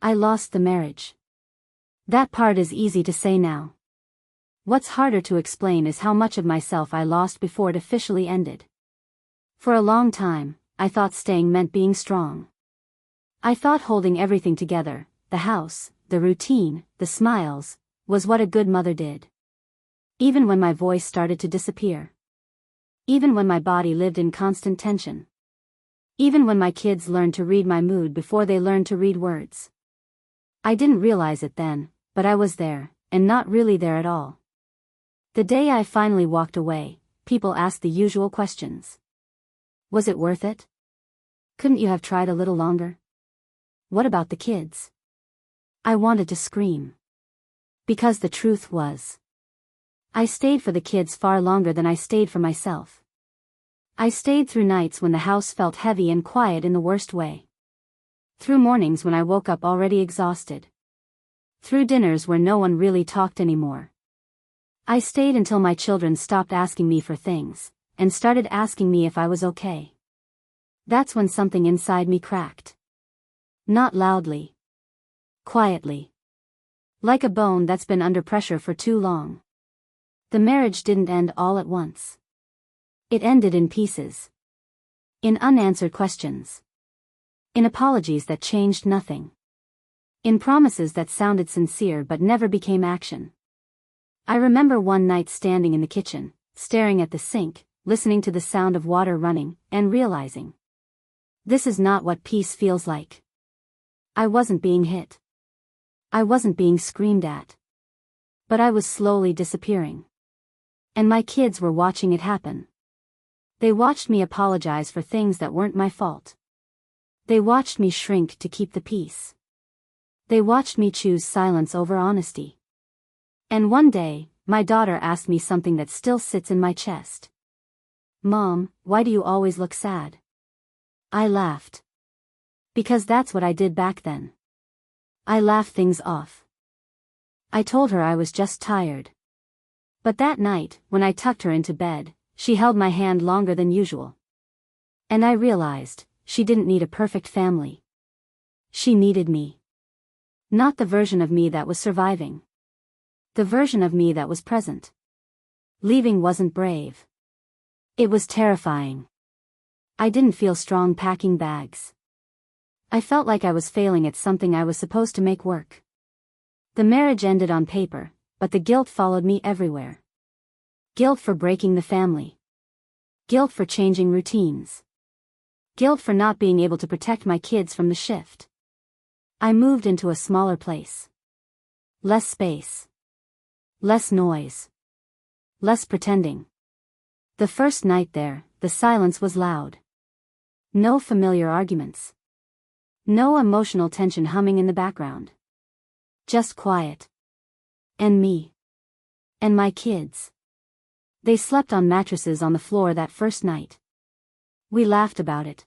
I lost the marriage. That part is easy to say now. What's harder to explain is how much of myself I lost before it officially ended. For a long time, I thought staying meant being strong. I thought holding everything together, the house, the routine, the smiles, was what a good mother did. Even when my voice started to disappear. Even when my body lived in constant tension. Even when my kids learned to read my mood before they learned to read words. I didn't realize it then, but I was there, and not really there at all. The day I finally walked away, people asked the usual questions. Was it worth it? Couldn't you have tried a little longer? What about the kids? I wanted to scream. Because the truth was, I stayed for the kids far longer than I stayed for myself. I stayed through nights when the house felt heavy and quiet in the worst way. Through mornings when I woke up already exhausted. Through dinners where no one really talked anymore. I stayed until my children stopped asking me for things, and started asking me if I was okay. That's when something inside me cracked. Not loudly. Quietly. Like a bone that's been under pressure for too long. The marriage didn't end all at once. It ended in pieces. In unanswered questions. In apologies that changed nothing. In promises that sounded sincere but never became action. I remember one night standing in the kitchen, staring at the sink, listening to the sound of water running, and realizing. This is not what peace feels like. I wasn't being hit. I wasn't being screamed at. But I was slowly disappearing. And my kids were watching it happen. They watched me apologize for things that weren't my fault. They watched me shrink to keep the peace. They watched me choose silence over honesty. And one day, my daughter asked me something that still sits in my chest. Mom, why do you always look sad? I laughed. Because that's what I did back then. I laughed things off. I told her I was just tired. But that night, when I tucked her into bed, she held my hand longer than usual. And I realized, she didn't need a perfect family. She needed me. Not the version of me that was surviving. The version of me that was present. Leaving wasn't brave. It was terrifying. I didn't feel strong packing bags. I felt like I was failing at something I was supposed to make work. The marriage ended on paper, but the guilt followed me everywhere. Guilt for breaking the family. Guilt for changing routines. Guilt for not being able to protect my kids from the shift. I moved into a smaller place. Less space. Less noise. Less pretending. The first night there, the silence was loud. No familiar arguments. No emotional tension humming in the background. Just quiet. And me. And my kids. They slept on mattresses on the floor that first night. We laughed about it.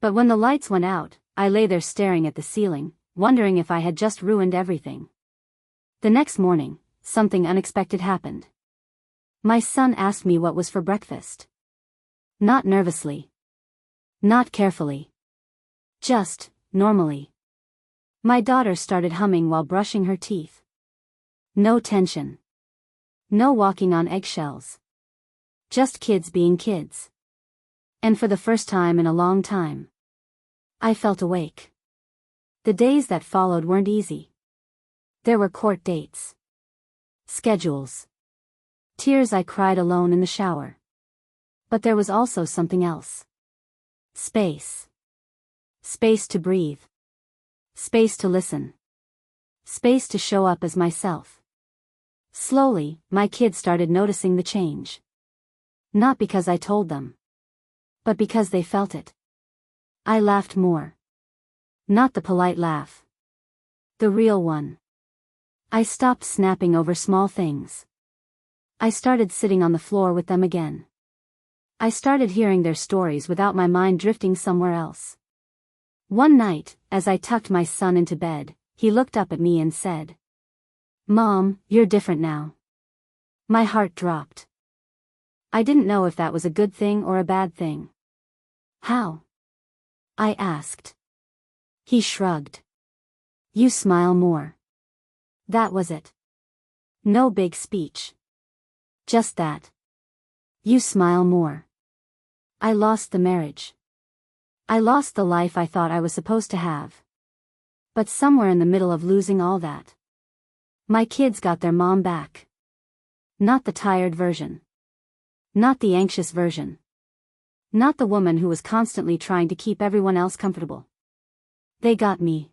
But when the lights went out, I lay there staring at the ceiling, wondering if I had just ruined everything. The next morning, something unexpected happened. My son asked me what was for breakfast. Not nervously. Not carefully. Just, normally. My daughter started humming while brushing her teeth. No tension. No walking on eggshells. Just kids being kids. And for the first time in a long time, I felt awake. The days that followed weren't easy. There were court dates. Schedules. Tears I cried alone in the shower. But there was also something else. Space. Space to breathe. Space to listen. Space to show up as myself. Slowly, my kids started noticing the change. Not because I told them. But because they felt it. I laughed more. Not the polite laugh. The real one. I stopped snapping over small things. I started sitting on the floor with them again. I started hearing their stories without my mind drifting somewhere else. One night, as I tucked my son into bed, he looked up at me and said, "Mom, you're different now." My heart dropped. I didn't know if that was a good thing or a bad thing. How? I asked. He shrugged. You smile more. That was it. No big speech. Just that. You smile more. I lost the marriage. I lost the life I thought I was supposed to have. But somewhere in the middle of losing all that, my kids got their mom back. Not the tired version. Not the anxious version. Not the woman who was constantly trying to keep everyone else comfortable. They got me.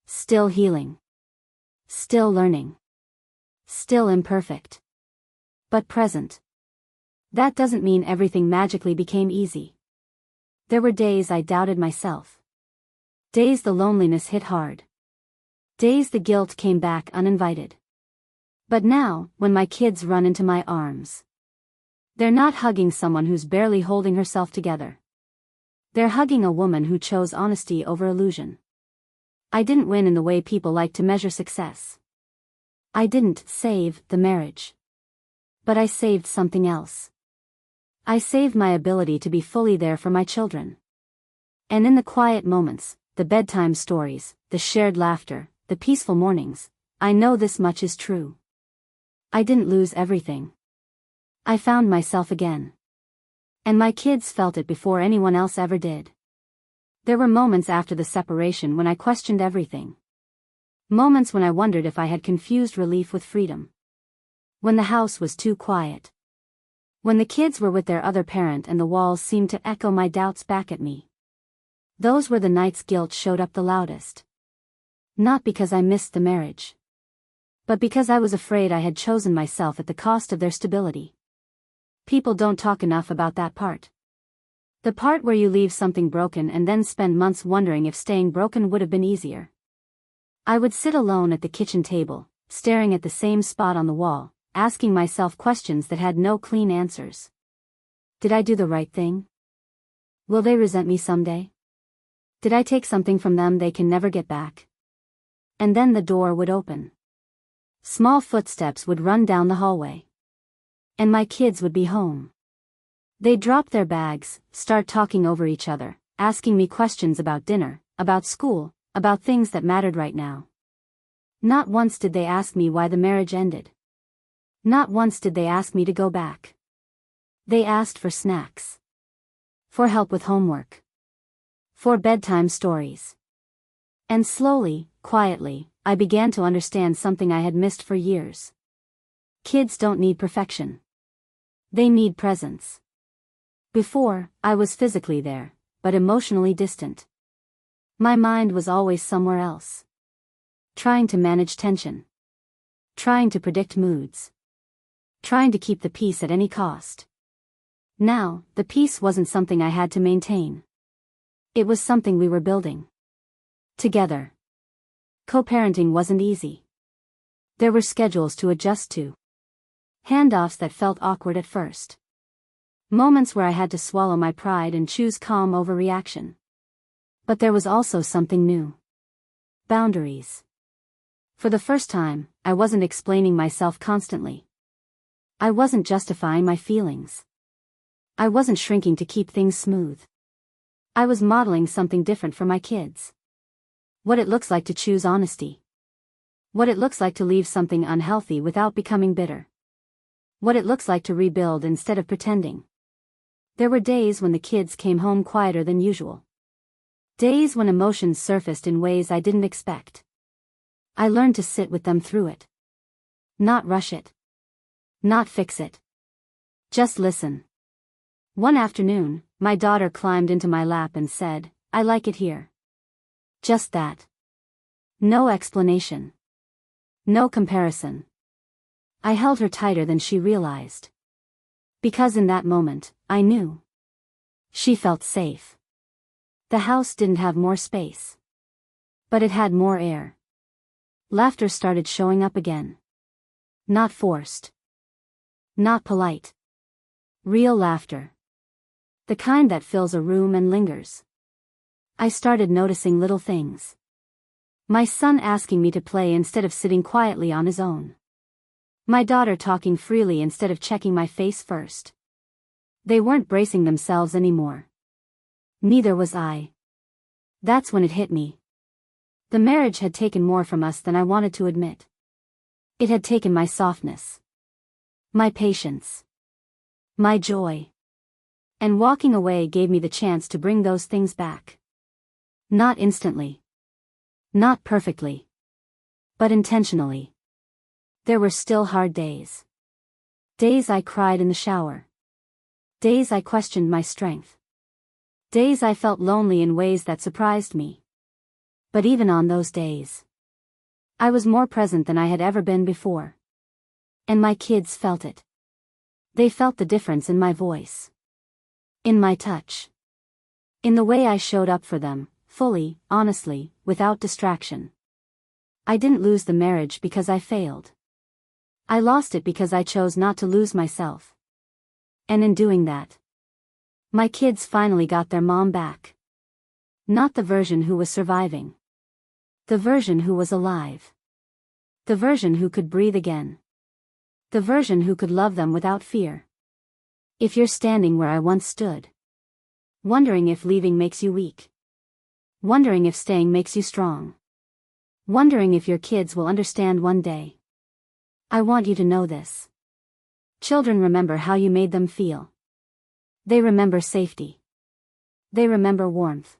Still healing. Still learning. Still imperfect. But present. That doesn't mean everything magically became easy. There were days I doubted myself. Days the loneliness hit hard. Days the guilt came back uninvited. But now, when my kids run into my arms, they're not hugging someone who's barely holding herself together. They're hugging a woman who chose honesty over illusion. I didn't win in the way people like to measure success. I didn't save the marriage. But I saved something else. I saved my ability to be fully there for my children. And in the quiet moments, the bedtime stories, the shared laughter, the peaceful mornings, I know this much is true. I didn't lose everything. I found myself again. And my kids felt it before anyone else ever did. There were moments after the separation when I questioned everything. Moments when I wondered if I had confused relief with freedom. When the house was too quiet. When the kids were with their other parent and the walls seemed to echo my doubts back at me. Those were the nights guilt showed up the loudest. Not because I missed the marriage. But because I was afraid I had chosen myself at the cost of their stability. People don't talk enough about that part. The part where you leave something broken and then spend months wondering if staying broken would have been easier. I would sit alone at the kitchen table, staring at the same spot on the wall, asking myself questions that had no clean answers. Did I do the right thing? Will they resent me someday? Did I take something from them they can never get back? And then the door would open. Small footsteps would run down the hallway. And my kids would be home. They'd drop their bags, start talking over each other, asking me questions about dinner, about school, about things that mattered right now. Not once did they ask me why the marriage ended. Not once did they ask me to go back. They asked for snacks. For help with homework. For bedtime stories. And slowly, quietly, I began to understand something I had missed for years. Kids don't need perfection. They need presence. Before, I was physically there, but emotionally distant. My mind was always somewhere else. Trying to manage tension. Trying to predict moods. Trying to keep the peace at any cost. Now, the peace wasn't something I had to maintain. It was something we were building. Together. Co-parenting wasn't easy. There were schedules to adjust to. Handoffs that felt awkward at first. Moments where I had to swallow my pride and choose calm over reaction. But there was also something new. Boundaries. For the first time, I wasn't explaining myself constantly. I wasn't justifying my feelings. I wasn't shrinking to keep things smooth. I was modeling something different for my kids. What it looks like to choose honesty. What it looks like to leave something unhealthy without becoming bitter. What it looks like to rebuild instead of pretending. There were days when the kids came home quieter than usual. Days when emotions surfaced in ways I didn't expect. I learned to sit with them through it. Not rush it. Not fix it. Just listen. One afternoon, my daughter climbed into my lap and said, "I like it here." Just that. No explanation. No comparison. I held her tighter than she realized. Because in that moment, I knew. She felt safe. The house didn't have more space. But it had more air. Laughter started showing up again. Not forced. Not polite. Real laughter. The kind that fills a room and lingers. I started noticing little things. My son asking me to play instead of sitting quietly on his own. My daughter talking freely instead of checking my face first. They weren't bracing themselves anymore. Neither was I. That's when it hit me. The marriage had taken more from us than I wanted to admit. It had taken my softness, my patience, my joy. And walking away gave me the chance to bring those things back. Not instantly. Not perfectly. But intentionally. There were still hard days. Days I cried in the shower. Days I questioned my strength. Days I felt lonely in ways that surprised me. But even on those days, I was more present than I had ever been before. And my kids felt it. They felt the difference in my voice. In my touch. In the way I showed up for them, fully, honestly, without distraction. I didn't lose the marriage because I failed. I lost it because I chose not to lose myself. And in doing that, my kids finally got their mom back. Not the version who was surviving. The version who was alive. The version who could breathe again. The version who could love them without fear. If you're standing where I once stood, wondering if leaving makes you weak, wondering if staying makes you strong, wondering if your kids will understand one day, I want you to know this. Children remember how you made them feel. They remember safety. They remember warmth.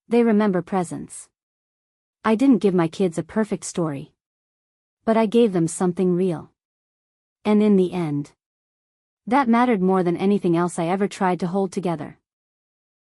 They remember presence. I didn't give my kids a perfect story, but I gave them something real. And in the end, that mattered more than anything else I ever tried to hold together.